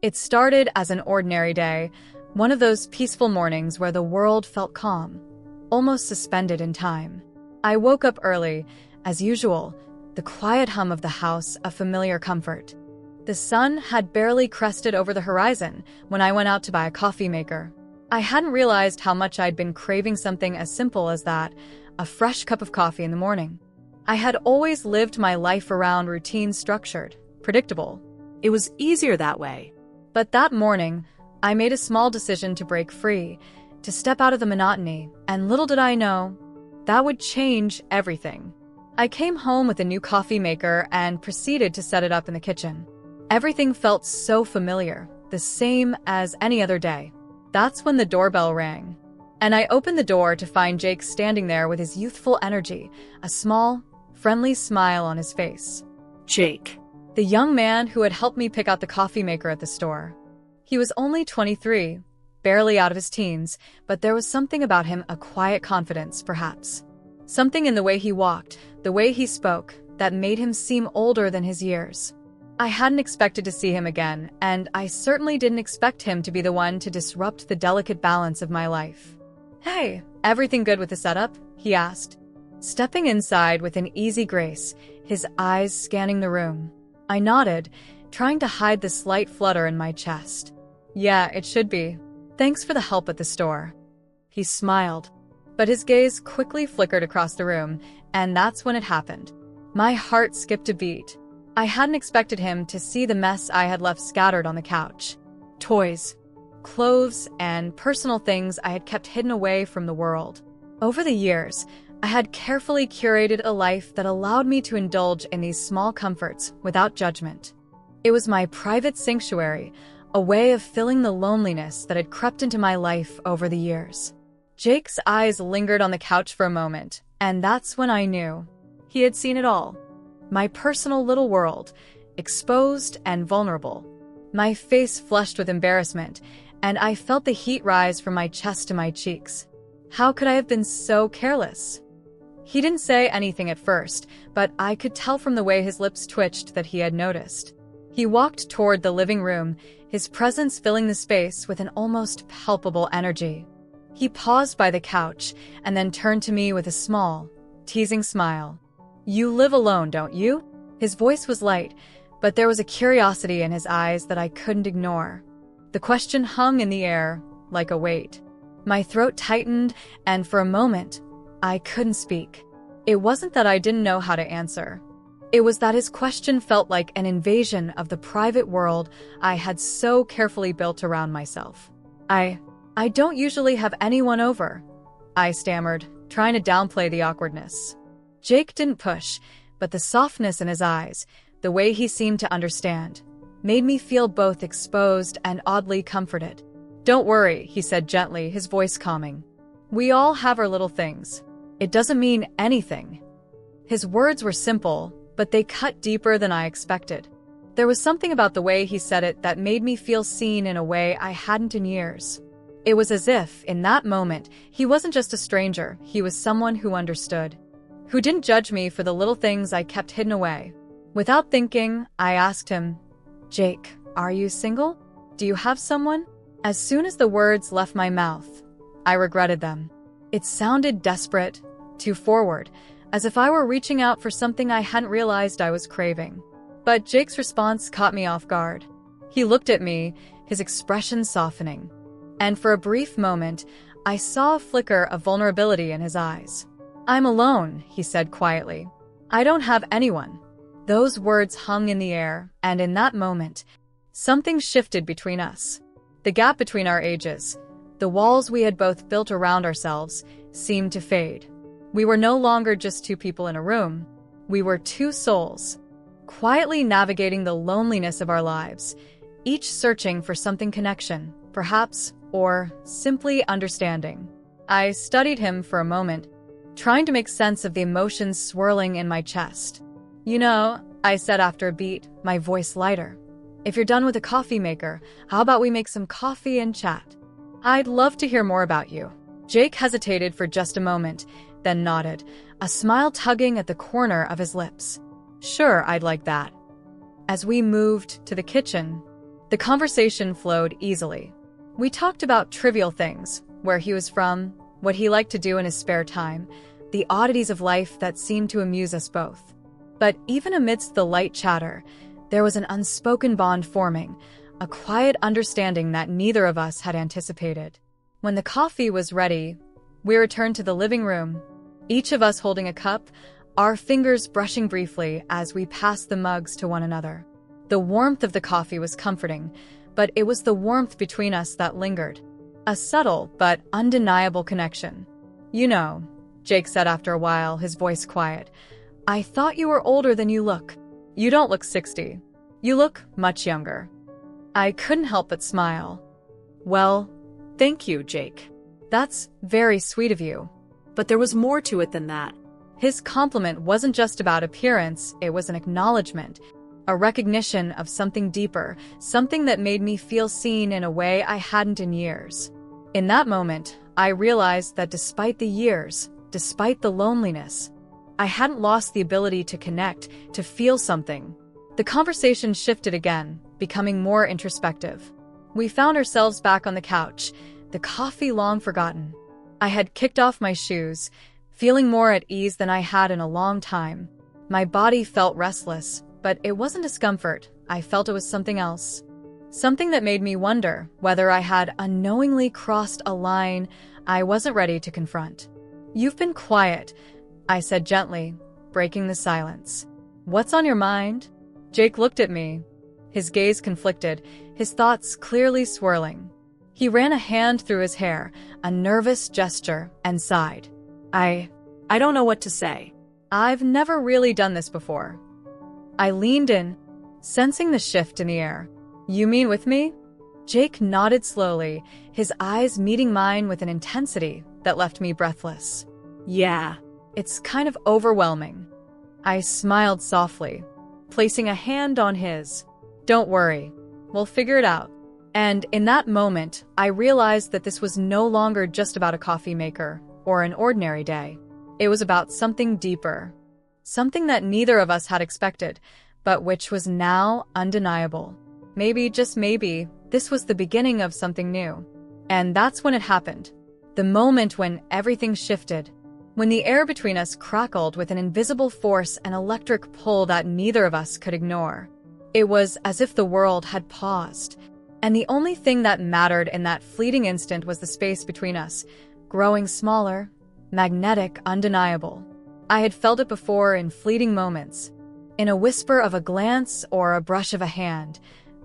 It started as an ordinary day, one of those peaceful mornings where the world felt calm, almost suspended in time. I woke up early, as usual, the quiet hum of the house a familiar comfort. The sun had barely crested over the horizon when I went out to buy a coffee maker. I hadn't realized how much I'd been craving something as simple as that, a fresh cup of coffee in the morning. I had always lived my life around routine, structured, predictable. It was easier that way. But that morning, I made a small decision to break free, to step out of the monotony, and little did I know, that would change everything. I came home with a new coffee maker and proceeded to set it up in the kitchen. Everything felt so familiar, the same as any other day. That's when the doorbell rang, and I opened the door to find Jake standing there with his youthful energy, a small, friendly smile on his face. Jake. The young man who had helped me pick out the coffee maker at the store. He was only 23, barely out of his teens, but there was something about him, a quiet confidence, perhaps. Something in the way he walked, the way he spoke, that made him seem older than his years. I hadn't expected to see him again, and I certainly didn't expect him to be the one to disrupt the delicate balance of my life. "Hey, everything good with the setup?" he asked, stepping inside with an easy grace, his eyes scanning the room. I nodded, trying to hide the slight flutter in my chest. "Yeah, it should be. Thanks for the help at the store." He smiled, but his gaze quickly flickered across the room, and that's when it happened. My heart skipped a beat. I hadn't expected him to see the mess I had left scattered on the couch. Toys, clothes, and personal things I had kept hidden away from the world. Over the years, I had carefully curated a life that allowed me to indulge in these small comforts without judgment. It was my private sanctuary, a way of filling the loneliness that had crept into my life over the years. Jake's eyes lingered on the couch for a moment, and that's when I knew. He had seen it all. My personal little world, exposed and vulnerable. My face flushed with embarrassment, and I felt the heat rise from my chest to my cheeks. How could I have been so careless? He didn't say anything at first, but I could tell from the way his lips twitched that he had noticed. He walked toward the living room, his presence filling the space with an almost palpable energy. He paused by the couch and then turned to me with a small, teasing smile. "You live alone, don't you?" His voice was light, but there was a curiosity in his eyes that I couldn't ignore. The question hung in the air, like a weight. My throat tightened, and for a moment, I couldn't speak. It wasn't that I didn't know how to answer. It was that his question felt like an invasion of the private world I had so carefully built around myself. I don't usually have anyone over," I stammered, trying to downplay the awkwardness. Jake didn't push, but the softness in his eyes, the way he seemed to understand, made me feel both exposed and oddly comforted. "Don't worry," he said gently, his voice calming. "We all have our little things. It doesn't mean anything." His words were simple, but they cut deeper than I expected. There was something about the way he said it that made me feel seen in a way I hadn't in years. It was as if, in that moment, he wasn't just a stranger, he was someone who understood, who didn't judge me for the little things I kept hidden away. Without thinking, I asked him, "Jake, are you single? Do you have someone?" As soon as the words left my mouth, I regretted them. It sounded desperate, too forward, as if I were reaching out for something I hadn't realized I was craving. But Jake's response caught me off guard. He looked at me, his expression softening. And for a brief moment, I saw a flicker of vulnerability in his eyes. "I'm alone," he said quietly. "I don't have anyone." Those words hung in the air, and in that moment, something shifted between us. The gap between our ages, the walls we had both built around ourselves, seemed to fade. We were no longer just two people in a room. We were two souls, quietly navigating the loneliness of our lives, each searching for something connection, perhaps, or simply understanding. I studied him for a moment, trying to make sense of the emotions swirling in my chest. "You know," I said after a beat, my voice lighter, "if you're done with the coffee maker, how about we make some coffee and chat? I'd love to hear more about you." Jake hesitated for just a moment, then nodded, a smile tugging at the corner of his lips. "Sure, I'd like that." As we moved to the kitchen, The conversation flowed easily. We talked about trivial things, where he was from, what he liked to do in his spare time, the oddities of life that seemed to amuse us both. But even amidst the light chatter, there was an unspoken bond forming, a quiet understanding that neither of us had anticipated. When the coffee was ready, we returned to the living room, each of us holding a cup, our fingers brushing briefly as we passed the mugs to one another. The warmth of the coffee was comforting, but it was the warmth between us that lingered. A subtle but undeniable connection. "You know," Jake said after a while, his voice quiet, "I thought you were older than you look. You don't look 60. You look much younger." I couldn't help but smile. Well, thank you, Jake. "That's very sweet of you." But there was more to it than that. His compliment wasn't just about appearance, it was an acknowledgement, a recognition of something deeper, something that made me feel seen in a way I hadn't in years. In that moment, I realized that despite the years, despite the loneliness, I hadn't lost the ability to connect, to feel something. The conversation shifted again, becoming more introspective. We found ourselves back on the couch, the coffee long forgotten. I had kicked off my shoes, feeling more at ease than I had in a long time. My body felt restless, but it wasn't discomfort. I felt it was something else. Something that made me wonder whether I had unknowingly crossed a line I wasn't ready to confront. "You've been quiet," I said gently, breaking the silence. "What's on your mind?" Jake looked at me. His gaze conflicted, his thoughts clearly swirling. He ran a hand through his hair, a nervous gesture, and sighed. I don't know what to say. "I've never really done this before." I leaned in, sensing the shift in the air. "You mean with me?" Jake nodded slowly, his eyes meeting mine with an intensity that left me breathless. "Yeah." "It's kind of overwhelming." I smiled softly, placing a hand on his. "Don't worry, we'll figure it out." And in that moment, I realized that this was no longer just about a coffee maker or an ordinary day. It was about something deeper, something that neither of us had expected, but which was now undeniable. Maybe, just maybe, this was the beginning of something new. And that's when it happened. The moment when everything shifted. When the air between us crackled with an invisible force and electric pull that neither of us could ignore. It was as if the world had paused. And the only thing that mattered in that fleeting instant was the space between us, growing smaller, magnetic, undeniable. I had felt it before in fleeting moments, in a whisper of a glance or a brush of a hand,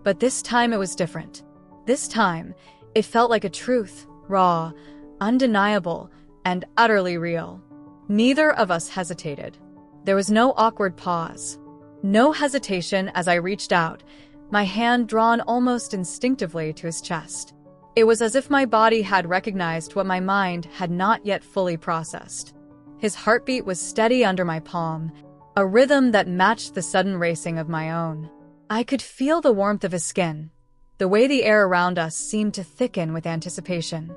but this time it was different. This time, it felt like a truth, raw, undeniable, and utterly real. Neither of us hesitated. There was no awkward pause, no hesitation as I reached out, my hand drawn almost instinctively to his chest. It was as if my body had recognized what my mind had not yet fully processed. His heartbeat was steady under my palm, a rhythm that matched the sudden racing of my own. I could feel the warmth of his skin, the way the air around us seemed to thicken with anticipation.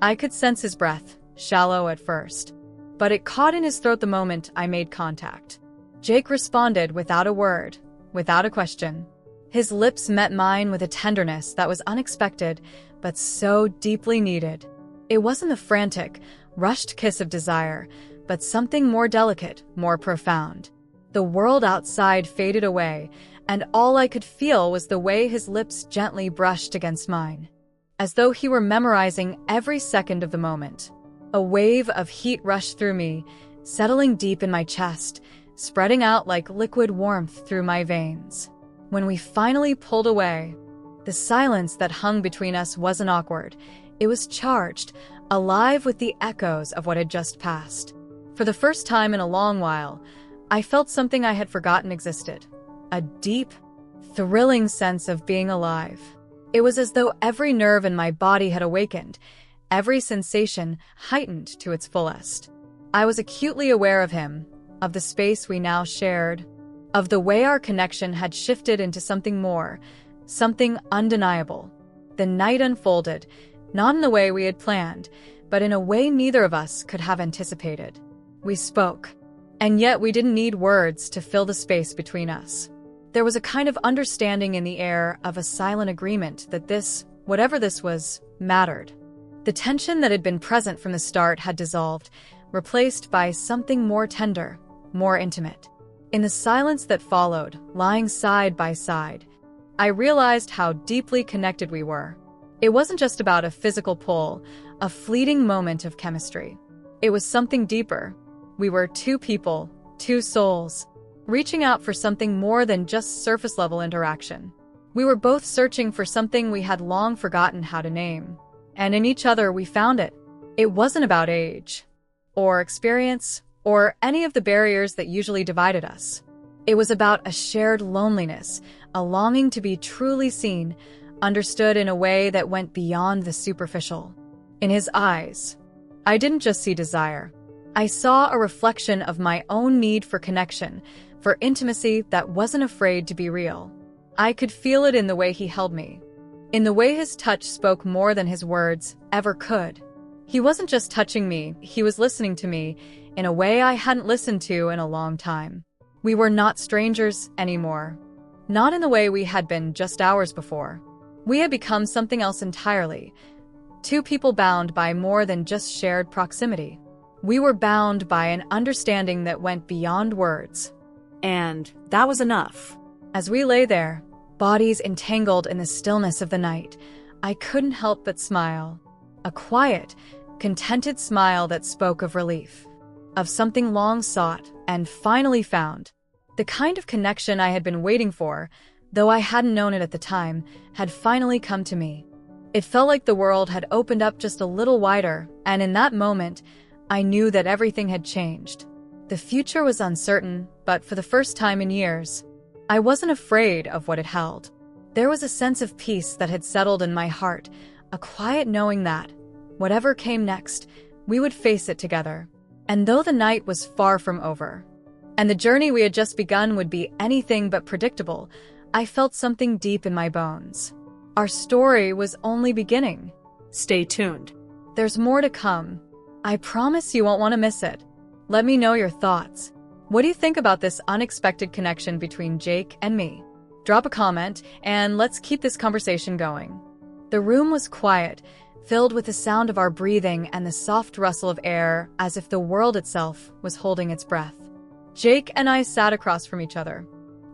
I could sense his breath, shallow at first, but it caught in his throat the moment I made contact. Jake responded without a word, without a question. His lips met mine with a tenderness that was unexpected, but so deeply needed. It wasn't a frantic, rushed kiss of desire, but something more delicate, more profound. The world outside faded away, and all I could feel was the way his lips gently brushed against mine, as though he were memorizing every second of the moment. A wave of heat rushed through me, settling deep in my chest, spreading out like liquid warmth through my veins. When we finally pulled away, the silence that hung between us wasn't awkward. It was charged, alive with the echoes of what had just passed. For the first time in a long while, I felt something I had forgotten existed. A deep, thrilling sense of being alive. It was as though every nerve in my body had awakened, every sensation heightened to its fullest. I was acutely aware of him, of the space we now shared, of the way our connection had shifted into something more, something undeniable. The night unfolded, not in the way we had planned, but in a way neither of us could have anticipated. We spoke, and yet we didn't need words to fill the space between us. There was a kind of understanding in the air of a silent agreement that this, whatever this was, mattered. The tension that had been present from the start had dissolved, replaced by something more tender, more intimate. In the silence that followed, lying side by side, I realized how deeply connected we were. It wasn't just about a physical pull, a fleeting moment of chemistry. It was something deeper. We were two people, two souls, reaching out for something more than just surface-level interaction. We were both searching for something we had long forgotten how to name. And in each other we found it. It wasn't about age, or experience, or any of the barriers that usually divided us. It was about a shared loneliness, a longing to be truly seen, understood in a way that went beyond the superficial. In his eyes, I didn't just see desire. I saw a reflection of my own need for connection, for intimacy that wasn't afraid to be real. I could feel it in the way he held me, in the way his touch spoke more than his words ever could. He wasn't just touching me, he was listening to me in a way I hadn't listened to in a long time. We were not strangers anymore. Not in the way we had been just hours before. We had become something else entirely. Two people bound by more than just shared proximity. We were bound by an understanding that went beyond words. And that was enough. As we lay there, bodies entangled in the stillness of the night, I couldn't help but smile. A quiet, contented smile that spoke of relief, of something long sought and finally found. The kind of connection I had been waiting for, though I hadn't known it at the time, had finally come to me. It felt like the world had opened up just a little wider, and in that moment, I knew that everything had changed. The future was uncertain, but for the first time in years, I wasn't afraid of what it held. There was a sense of peace that had settled in my heart, a quiet knowing that, whatever came next, we would face it together. And though the night was far from over, and the journey we had just begun would be anything but predictable, I felt something deep in my bones. Our story was only beginning. Stay tuned. There's more to come. I promise you won't want to miss it. Let me know your thoughts. What do you think about this unexpected connection between Jake and me? Drop a comment, and let's keep this conversation going. The room was quiet, filled with the sound of our breathing and the soft rustle of air, as if the world itself was holding its breath. Jake and I sat across from each other.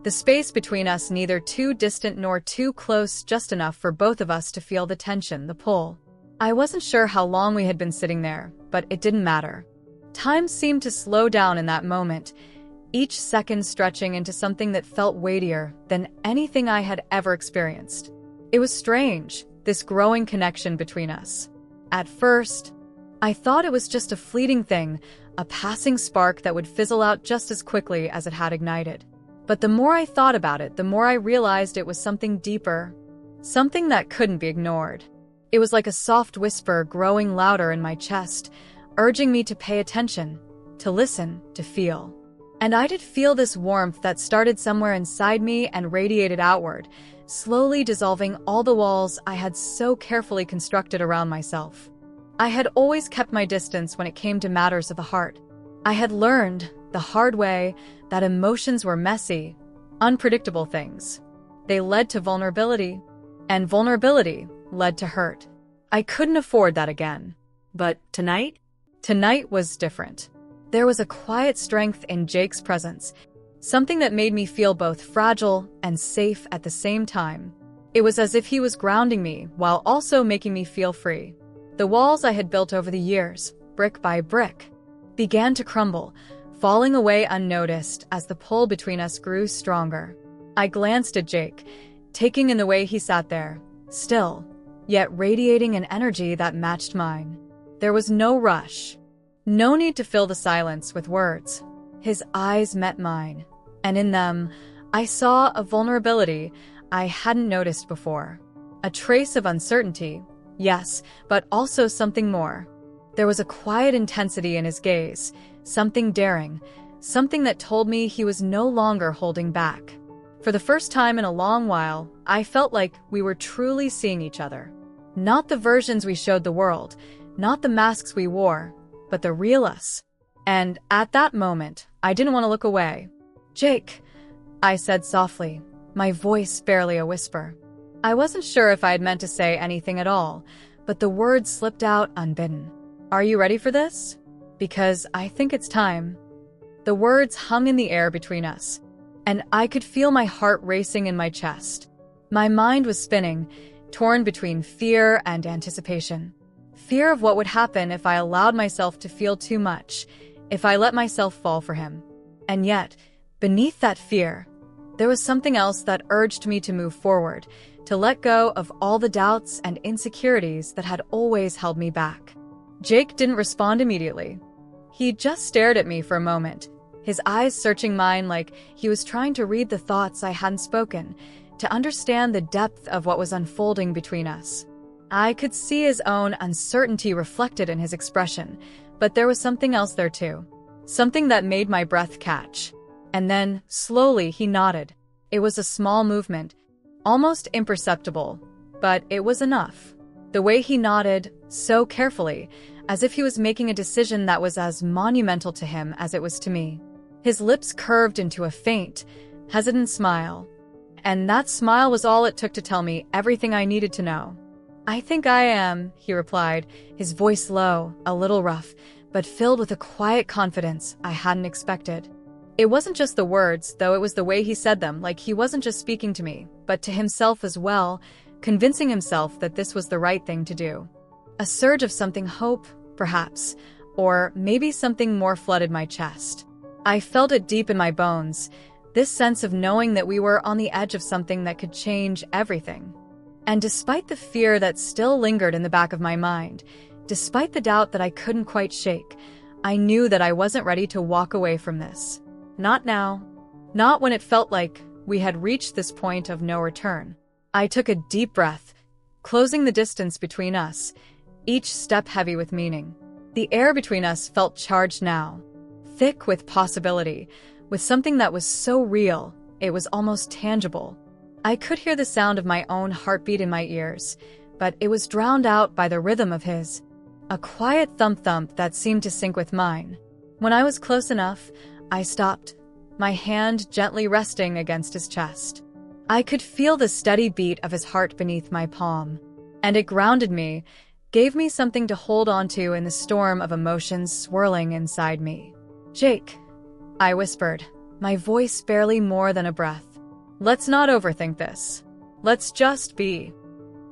The space between us neither too distant nor too close, just enough for both of us to feel the tension, the pull. I wasn't sure how long we had been sitting there, but it didn't matter. Time seemed to slow down in that moment, each second stretching into something that felt weightier than anything I had ever experienced. It was strange, this growing connection between us. At first, I thought it was just a fleeting thing, a passing spark that would fizzle out just as quickly as it had ignited. But the more I thought about it, the more I realized it was something deeper, something that couldn't be ignored. It was like a soft whisper growing louder in my chest, urging me to pay attention, to listen, to feel. And I did feel this warmth that started somewhere inside me and radiated outward, slowly dissolving all the walls I had so carefully constructed around myself. I had always kept my distance when it came to matters of the heart. I had learned, the hard way, that emotions were messy, unpredictable things. They led to vulnerability, and vulnerability led to hurt. I couldn't afford that again. But tonight? Tonight was different. There was a quiet strength in Jake's presence, something that made me feel both fragile and safe at the same time. It was as if he was grounding me while also making me feel free. The walls I had built over the years, brick by brick, began to crumble, falling away unnoticed as the pull between us grew stronger. I glanced at Jake, taking in the way he sat there, still, yet radiating an energy that matched mine. There was no rush. No need to fill the silence with words. His eyes met mine, and in them, I saw a vulnerability I hadn't noticed before. A trace of uncertainty, yes, but also something more. There was a quiet intensity in his gaze, something daring, something that told me he was no longer holding back. For the first time in a long while, I felt like we were truly seeing each other. Not the versions we showed the world, not the masks we wore, but the real us. And at that moment, I didn't want to look away. Jake, I said softly, my voice barely a whisper. I wasn't sure if I had meant to say anything at all, but the words slipped out unbidden. Are you ready for this? Because I think it's time. The words hung in the air between us, and I could feel my heart racing in my chest. My mind was spinning, torn between fear and anticipation. Fear of what would happen if I allowed myself to feel too much, if I let myself fall for him. And yet, beneath that fear, there was something else that urged me to move forward, to let go of all the doubts and insecurities that had always held me back. Jake didn't respond immediately. He just stared at me for a moment, his eyes searching mine like he was trying to read the thoughts I hadn't spoken, to understand the depth of what was unfolding between us. I could see his own uncertainty reflected in his expression, but there was something else there too. Something that made my breath catch. And then, slowly, he nodded. It was a small movement, almost imperceptible, but it was enough. The way he nodded, so carefully, as if he was making a decision that was as monumental to him as it was to me. His lips curved into a faint, hesitant smile. And that smile was all it took to tell me everything I needed to know. I think I am, he replied, his voice low, a little rough, but filled with a quiet confidence I hadn't expected. It wasn't just the words, though it was the way he said them, like he wasn't just speaking to me, but to himself as well, convincing himself that this was the right thing to do. A surge of something hope, perhaps, or maybe something more flooded my chest. I felt it deep in my bones, this sense of knowing that we were on the edge of something that could change everything. And despite the fear that still lingered in the back of my mind, despite the doubt that I couldn't quite shake, I knew that I wasn't ready to walk away from this. Not now. Not when it felt like we had reached this point of no return. I took a deep breath, closing the distance between us, each step heavy with meaning. The air between us felt charged now, thick with possibility, with something that was so real, it was almost tangible. I could hear the sound of my own heartbeat in my ears, but it was drowned out by the rhythm of his. A quiet thump-thump that seemed to sync with mine. When I was close enough, I stopped, my hand gently resting against his chest. I could feel the steady beat of his heart beneath my palm, and it grounded me, gave me something to hold onto in the storm of emotions swirling inside me. Jake, I whispered, my voice barely more than a breath. Let's not overthink this. Let's just be.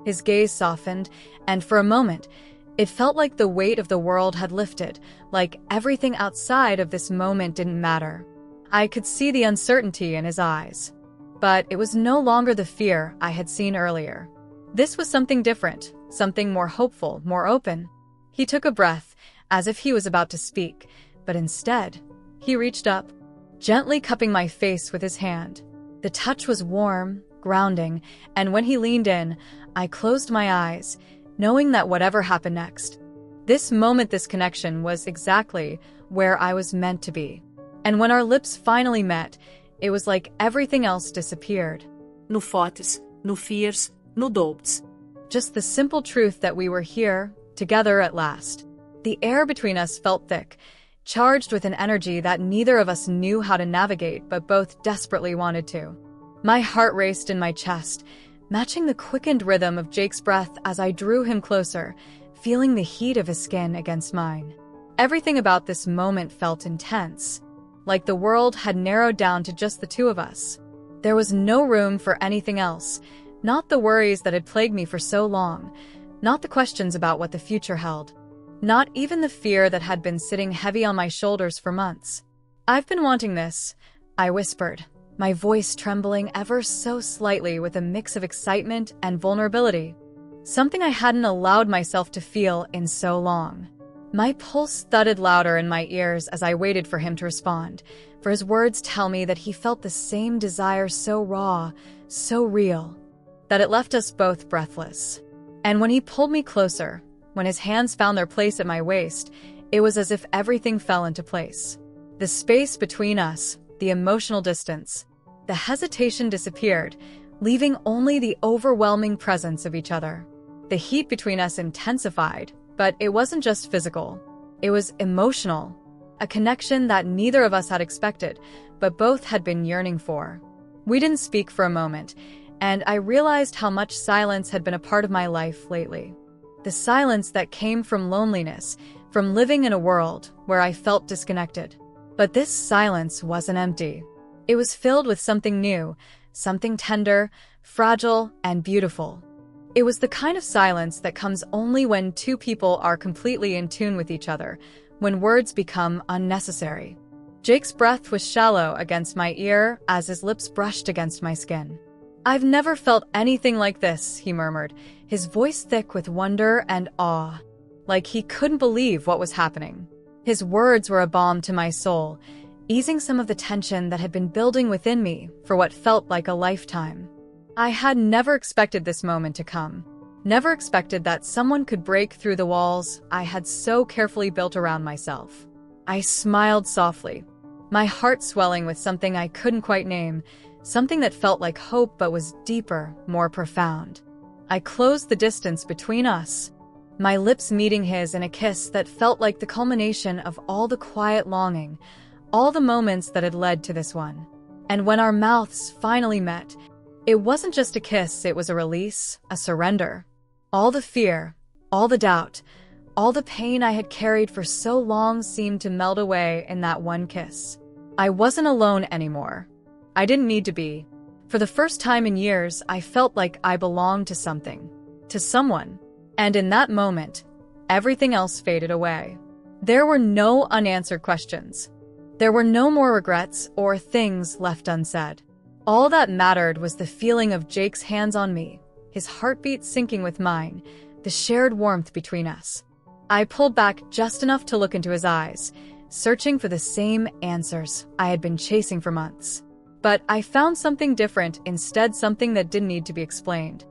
His gaze softened, and for a moment, it felt like the weight of the world had lifted, like everything outside of this moment didn't matter. I could see the uncertainty in his eyes. But it was no longer the fear I had seen earlier. This was something different, something more hopeful, more open. He took a breath, as if he was about to speak, but instead, he reached up, gently cupping my face with his hand. The touch was warm, grounding, and when he leaned in, I closed my eyes, knowing that whatever happened next, this moment, this connection was exactly where I was meant to be. And when our lips finally met, it was like everything else disappeared. No fotes, no fears, no doubts. Just the simple truth that we were here, together at last. The air between us felt thick, charged with an energy that neither of us knew how to navigate but both desperately wanted to. My heart raced in my chest, matching the quickened rhythm of Jake's breath as I drew him closer, feeling the heat of his skin against mine. Everything about this moment felt intense, like the world had narrowed down to just the two of us. There was no room for anything else, not the worries that had plagued me for so long, not the questions about what the future held, not even the fear that had been sitting heavy on my shoulders for months. I've been wanting this, I whispered, my voice trembling ever so slightly with a mix of excitement and vulnerability, something I hadn't allowed myself to feel in so long. My pulse thudded louder in my ears as I waited for him to respond, for his words tell me that he felt the same desire so raw, so real, that it left us both breathless. And when he pulled me closer, when his hands found their place at my waist, it was as if everything fell into place. The space between us, the emotional distance, the hesitation disappeared, leaving only the overwhelming presence of each other. The heat between us intensified, but it wasn't just physical. It was emotional, a connection that neither of us had expected, but both had been yearning for. We didn't speak for a moment, and I realized how much silence had been a part of my life lately. The silence that came from loneliness, from living in a world where I felt disconnected. But this silence wasn't empty. It was filled with something new, something tender, fragile, and beautiful. It was the kind of silence that comes only when two people are completely in tune with each other, when words become unnecessary. Jake's breath was shallow against my ear as his lips brushed against my skin. "I've never felt anything like this," he murmured, his voice thick with wonder and awe, like he couldn't believe what was happening. His words were a balm to my soul, easing some of the tension that had been building within me for what felt like a lifetime. I had never expected this moment to come. Never expected that someone could break through the walls I had so carefully built around myself. I smiled softly, my heart swelling with something I couldn't quite name, something that felt like hope but was deeper, more profound. I closed the distance between us, my lips meeting his in a kiss that felt like the culmination of all the quiet longing, all the moments that had led to this one. And when our mouths finally met, it wasn't just a kiss, it was a release, a surrender. All the fear, all the doubt, all the pain I had carried for so long seemed to melt away in that one kiss. I wasn't alone anymore. I didn't need to be. For the first time in years, I felt like I belonged to something, to someone. And in that moment, everything else faded away. There were no unanswered questions. There were no more regrets or things left unsaid. All that mattered was the feeling of Jake's hands on me, his heartbeat syncing with mine, the shared warmth between us. I pulled back just enough to look into his eyes, searching for the same answers I had been chasing for months. But I found something different instead, something that didn't need to be explained.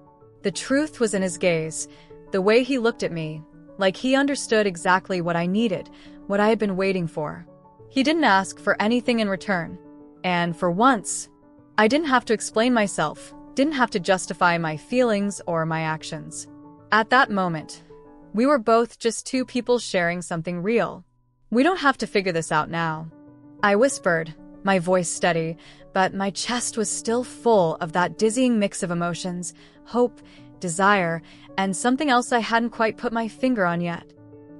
The truth was in his gaze, the way he looked at me, like he understood exactly what I needed, what I had been waiting for. He didn't ask for anything in return. And for once, I didn't have to explain myself, didn't have to justify my feelings or my actions. At that moment, we were both just two people sharing something real. "We don't have to figure this out now," I whispered, my voice steady, but my chest was still full of that dizzying mix of emotions, hope, desire, and something else I hadn't quite put my finger on yet.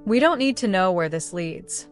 "We don't need to know where this leads."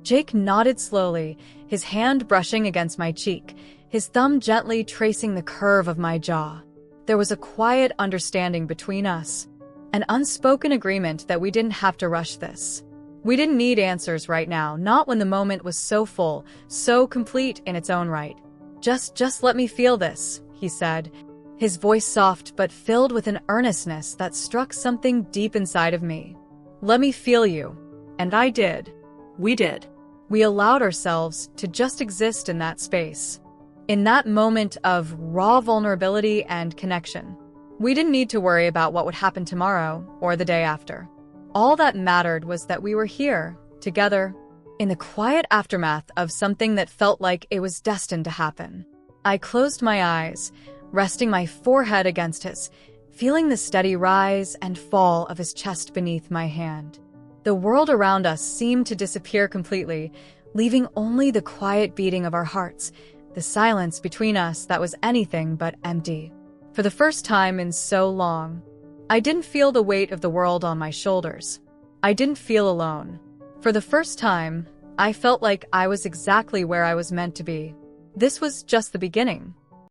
Jake nodded slowly, his hand brushing against my cheek, his thumb gently tracing the curve of my jaw. There was a quiet understanding between us, an unspoken agreement that we didn't have to rush this. We didn't need answers right now, not when the moment was so full, so complete in its own right. Just let me feel this," he said, his voice soft but filled with an earnestness that struck something deep inside of me. "Let me feel you." And I did. We did. We allowed ourselves to just exist in that space, in that moment of raw vulnerability and connection. We didn't need to worry about what would happen tomorrow or the day after. All that mattered was that we were here, together, in the quiet aftermath of something that felt like it was destined to happen. I closed my eyes, resting my forehead against his, feeling the steady rise and fall of his chest beneath my hand. The world around us seemed to disappear completely, leaving only the quiet beating of our hearts, the silence between us that was anything but empty. For the first time in so long, I didn't feel the weight of the world on my shoulders. I didn't feel alone. For the first time, I felt like I was exactly where I was meant to be. This was just the beginning.